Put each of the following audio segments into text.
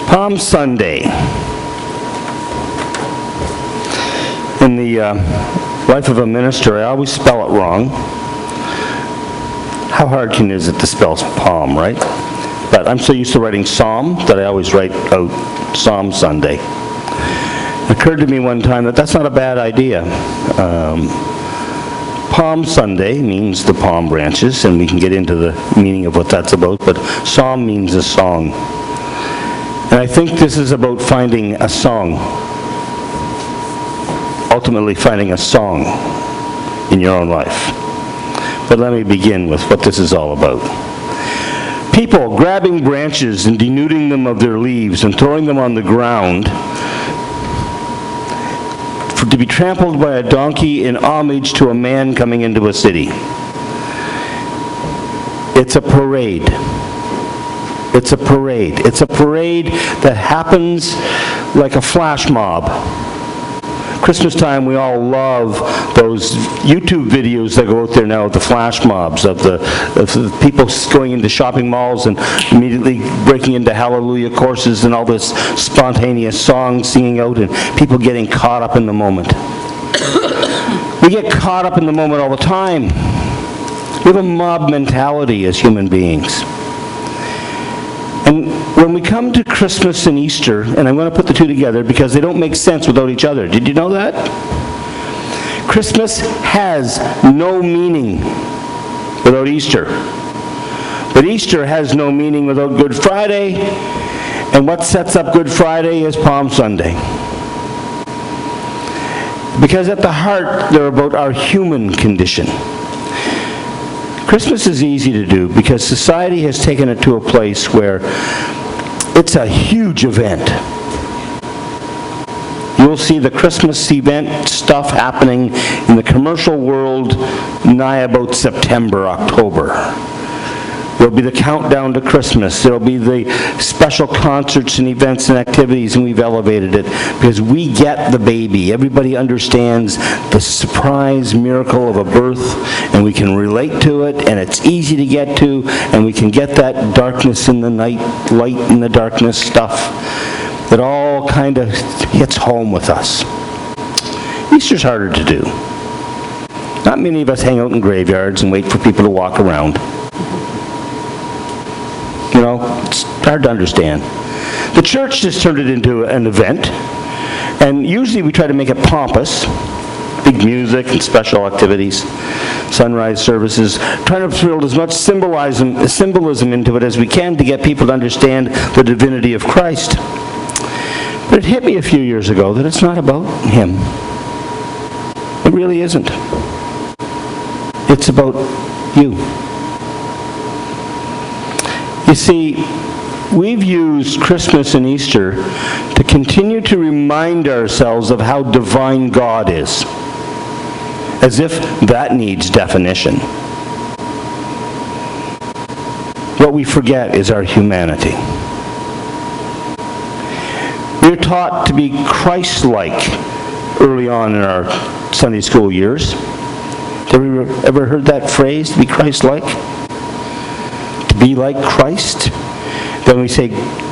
Palm Sunday. In the life of a minister, I always spell it wrong. How hard is it to spell palm, right? But I'm so used to writing psalm that I always write out Psalm Sunday. It occurred to me one time that that's not a bad idea. Palm Sunday means the palm branches, and we can get into the meaning of what that's about, but psalm means a song. And I think this is about finding a song. Ultimately finding a song in your own life. But let me begin with what this is all about. People grabbing branches and denuding them of their leaves and throwing them on the ground to be trampled by a donkey in homage to a man coming into a city. It's a parade. It's a parade. It's a parade that happens like a flash mob. Christmas time, we all love those YouTube videos that go out there now of the flash mobs, of the people going into shopping malls and immediately breaking into hallelujah courses and all this spontaneous song singing out and people getting caught up in the moment. We get caught up in the moment all the time. We have a mob mentality as human beings. And when we come to Christmas and Easter, and I'm going to put the two together because they don't make sense without each other. Did you know that? Christmas has no meaning without Easter. But Easter has no meaning without Good Friday. And what sets up Good Friday is Palm Sunday. Because at the heart, they're about our human condition. Christmas is easy to do because society has taken it to a place where it's a huge event. You'll see the Christmas event stuff happening in the commercial world nigh about September, October. There'll be the countdown to Christmas. There'll be the special concerts and events and activities, and we've elevated it because we get the baby. Everybody understands the surprise miracle of a birth, and we can relate to it, and it's easy to get to, and we can get that darkness in the night, light in the darkness stuff that all kind of hits home with us. Easter's harder to do. Not many of us hang out in graveyards and wait for people to walk around. You know, it's hard to understand. The church just turned it into an event, and usually we try to make it pompous, big music and special activities, sunrise services, trying to build as much symbolism into it as we can to get people to understand the divinity of Christ. But it hit me a few years ago that it's not about Him. It really isn't. It's about you. You see, we've used Christmas and Easter to continue to remind ourselves of how divine God is, as if that needs definition. What we forget is our humanity. We're taught to be Christ-like early on in our Sunday school years. Have you ever heard that phrase, to be Christ-like? Be like Christ. Then we say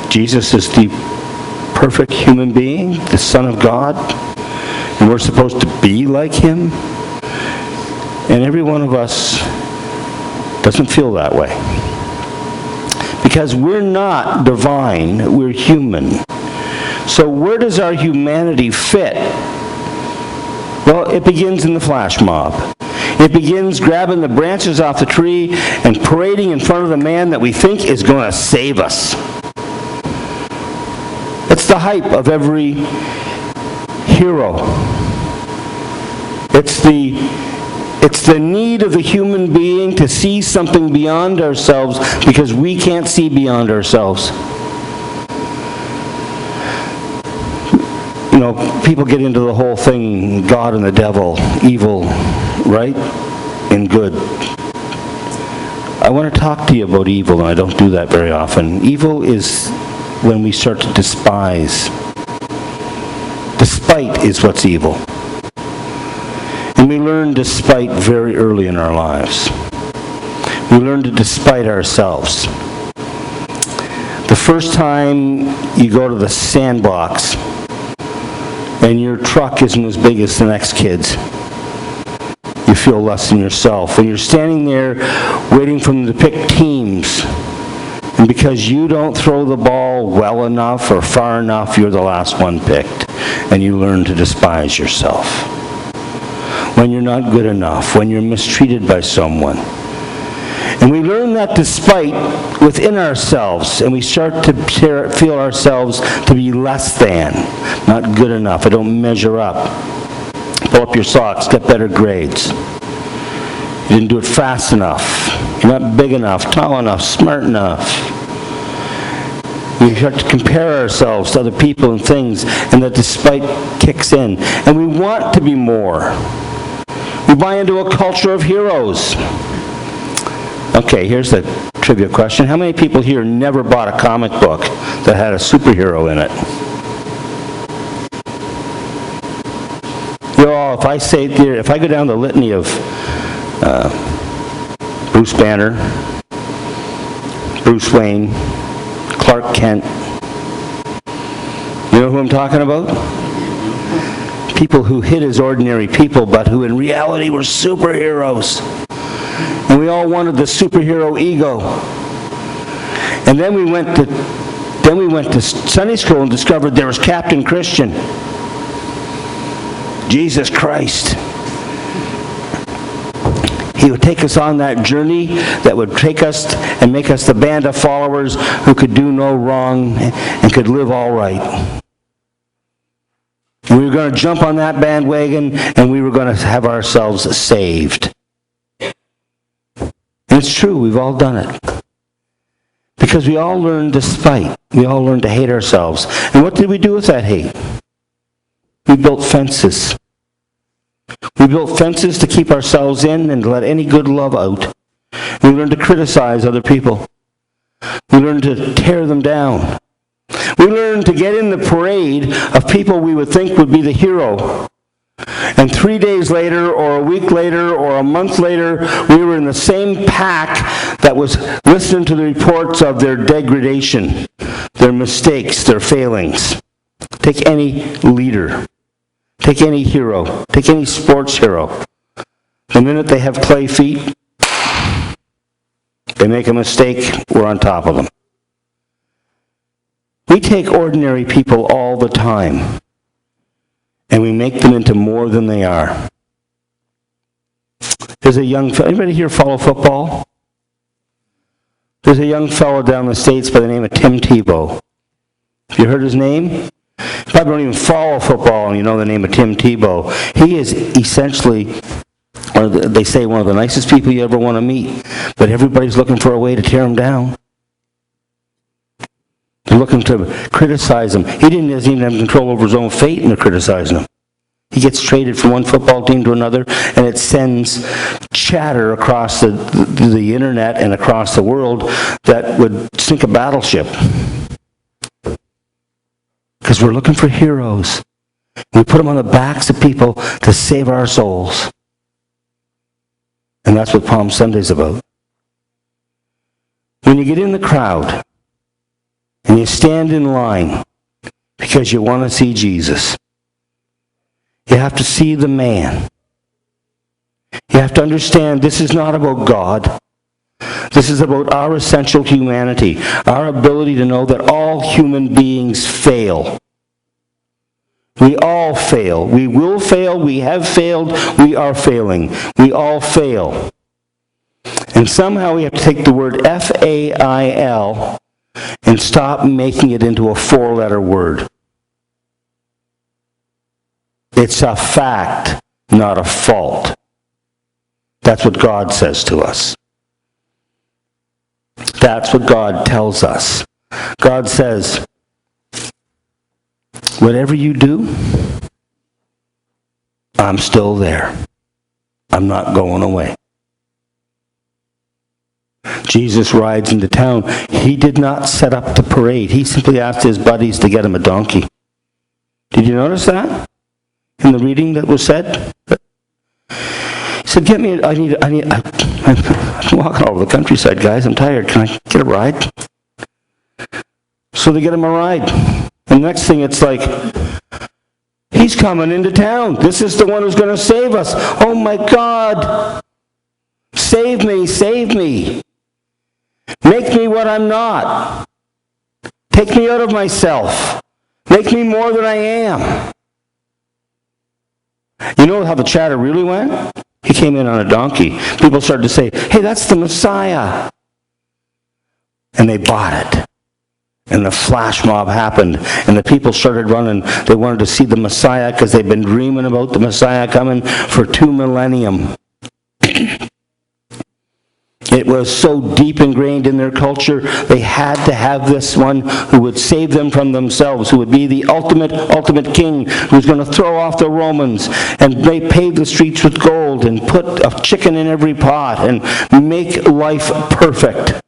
Jesus is the perfect human being, the Son of God, and we're supposed to be like Him. And every one of us doesn't feel that way. Because we're not divine, we're human. So where does our humanity fit? Well, it begins in the flash mob. It begins grabbing the branches off the tree and parading in front of the man that we think is going to save us. It's the hype of every hero. It's the need of the human being to see something beyond ourselves because we can't see beyond ourselves. You know, people get into the whole thing, God and the devil, evil, right? And good. I want to talk to you about evil, and I don't do that very often. Evil is when we start to despise. Despite is what's evil. And we learn despite very early in our lives. We learn to despite ourselves. The first time you go to the sandbox and your truck isn't as big as the next kid's, you feel less than yourself. When you're standing there waiting for them to pick teams, and because you don't throw the ball well enough or far enough, you're the last one picked, and you learn to despise yourself. When you're not good enough, when you're mistreated by someone. And we learn that despite within ourselves, and we start to feel ourselves to be less than, not good enough, I don't measure up. Pull up your socks, get better grades. You didn't do it fast enough. You're not big enough, tall enough, smart enough. We start to compare ourselves to other people and things, and that despite kicks in. And we want to be more. We buy into a culture of heroes. Okay, here's the trivia question. How many people here never bought a comic book that had a superhero in it? You know, if I go down the litany of Bruce Banner, Bruce Wayne, Clark Kent, you know who I'm talking about? People who hid as ordinary people, but who in reality were superheroes. And we all wanted the superhero ego. And then we went to Sunday school and discovered there was Captain Christian. Jesus Christ. He would take us on that journey that would take us and make us the band of followers who could do no wrong and could live all right. We were going to jump on that bandwagon and we were going to have ourselves saved. And it's true, we've all done it. Because we all learned despite. We all learned to hate ourselves. And what did we do with that hate? We built fences. We built fences to keep ourselves in and to let any good love out. We learned to criticize other people. We learned to tear them down. We learned to get in the parade of people we would think would be the hero. And 3 days later, or a week later, or a month later, we were in the same pack that was listening to the reports of their degradation, their mistakes, their failings. Take any leader. Take any hero. Take any sports hero. The minute they have clay feet, they make a mistake, we're on top of them. We take ordinary people all the time, and we make them into more than they are. There's a young fellow, anybody here follow football? There's a young fellow down the States by the name of Tim Tebow. Have you heard his name? You probably don't even follow football and you know the name of Tim Tebow. He is essentially, or they say, one of the nicest people you ever want to meet, but everybody's looking for a way to tear him down. They're looking to criticize him. He doesn't even have control over his own fate and they're criticizing him. He gets traded from one football team to another, and it sends chatter across the internet and across the world that would sink a battleship. Because we're looking for heroes. We put them on the backs of people to save our souls. And that's what Palm Sunday's about. When you get in the crowd, and you stand in line because you want to see Jesus, you have to see the man. You have to understand this is not about God. This is about our essential humanity, our ability to know that all human beings fail. We all fail. We will fail. We have failed. We are failing. We all fail. And somehow we have to take the word F-A-I-L and stop making it into a four-letter word. It's a fact, not a fault. That's what God says to us. That's what God tells us. God says, whatever you do, I'm still there. I'm not going away. Jesus rides into town. He did not set up the parade. He simply asked his buddies to get him a donkey. Did you notice that in the reading that was said? He said, I'm walking all over the countryside, guys. I'm tired. Can I get a ride? So they get him a ride. And the next thing, it's like, he's coming into town. This is the one who's going to save us. Oh my God. Save me, save me. Make me what I'm not. Take me out of myself. Make me more than I am. You know how the chatter really went? He came in on a donkey. People started to say, hey, that's the Messiah. And they bought it. And the flash mob happened. And the people started running. They wanted to see the Messiah because they'd been dreaming about the Messiah coming for 2 millennium. It was so deep ingrained in their culture, they had to have this one who would save them from themselves, who would be the ultimate king, who was going to throw off the Romans and pave the streets with gold and put a chicken in every pot and make life perfect.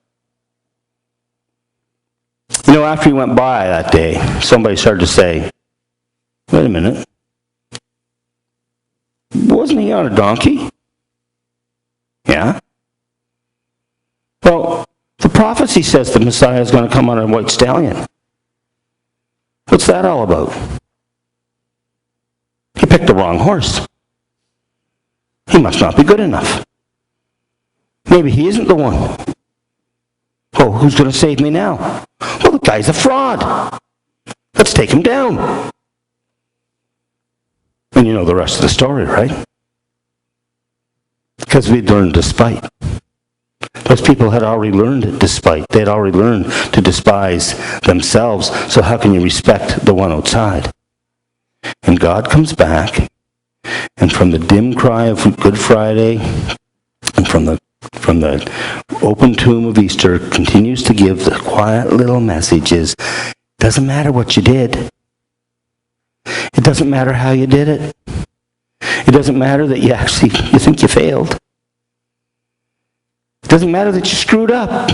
You know, after he went by that day, somebody started to say, wait a minute, wasn't he on a donkey? Yeah. Well, the prophecy says the Messiah is going to come on a white stallion. What's that all about? He picked the wrong horse. He must not be good enough. Maybe he isn't the one. Oh, who's going to save me now? Well, the guy's a fraud. Let's take him down. And you know the rest of the story, right? Because we'd learned despite. Those people had already learned it despite. They had already learned to despise themselves. So how can you respect the one outside? And God comes back, and from the dim cry of Good Friday, and from the open tomb of Easter, continues to give the quiet little messages. Doesn't matter what you did. It doesn't matter how you did it. It doesn't matter that you think you failed. It doesn't matter that you screwed up.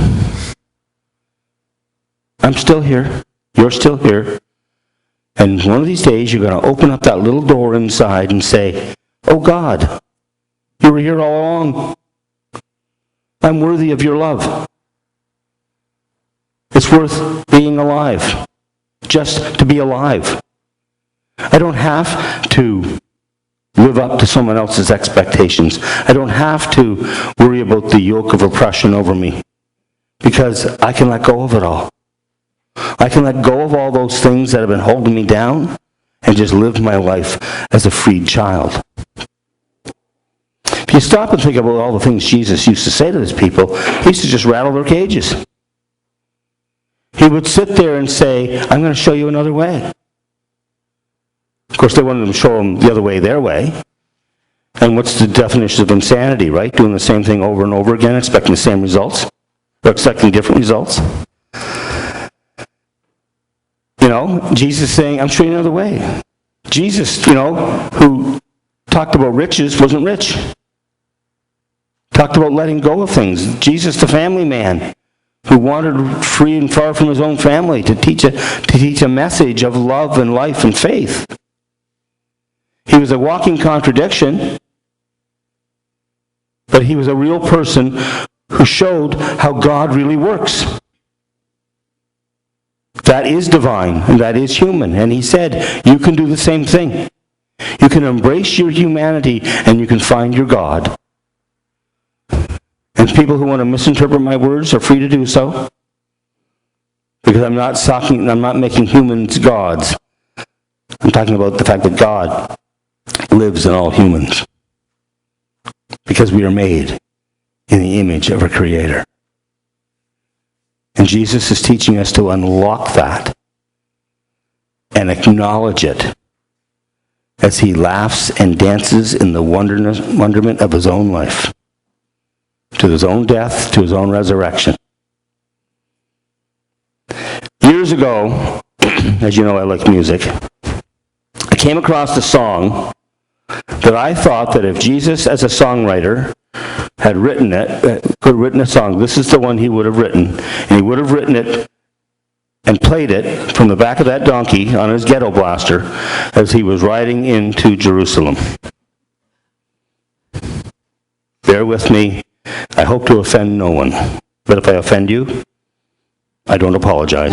I'm still here. You're still here. And one of these days, you're going to open up that little door inside and say, oh God, you were here all along. I'm worthy of your love. It's worth being alive. Just to be alive. I don't have to live up to someone else's expectations. I don't have to worry about the yoke of oppression over me, because I can let go of it all. I can let go of all those things that have been holding me down and just live my life as a freed child. If you stop and think about all the things Jesus used to say to his people, he used to just rattle their cages. He would sit there and say, I'm going to show you another way. Of course, they wanted to show them the other way, their way. And what's the definition of insanity, right? Doing the same thing over and over again, expecting the same results, or expecting different results. You know, Jesus saying, I'm showing you another way. Jesus, who talked about riches, wasn't rich. Talked about letting go of things. Jesus, the family man, who wandered free and far from his own family to teach a message of love and life and faith. He was a walking contradiction, but he was a real person who showed how God really works. That is divine, and that is human. And he said, you can do the same thing. You can embrace your humanity, and you can find your God. And people who want to misinterpret my words are free to do so, because I'm not making humans gods. I'm talking about the fact that God lives in all humans, because we are made in the image of our Creator. And Jesus is teaching us to unlock that and acknowledge it as he laughs and dances in the wonderment of his own life, to his own death, to his own resurrection. Years ago, as you know, I like music, I came across a song that I thought that if Jesus, as a songwriter, had written it, could have written a song, this is the one he would have written. And he would have written it and played it from the back of that donkey on his ghetto blaster as he was riding into Jerusalem. Bear with me. I hope to offend no one. But if I offend you, I don't apologize.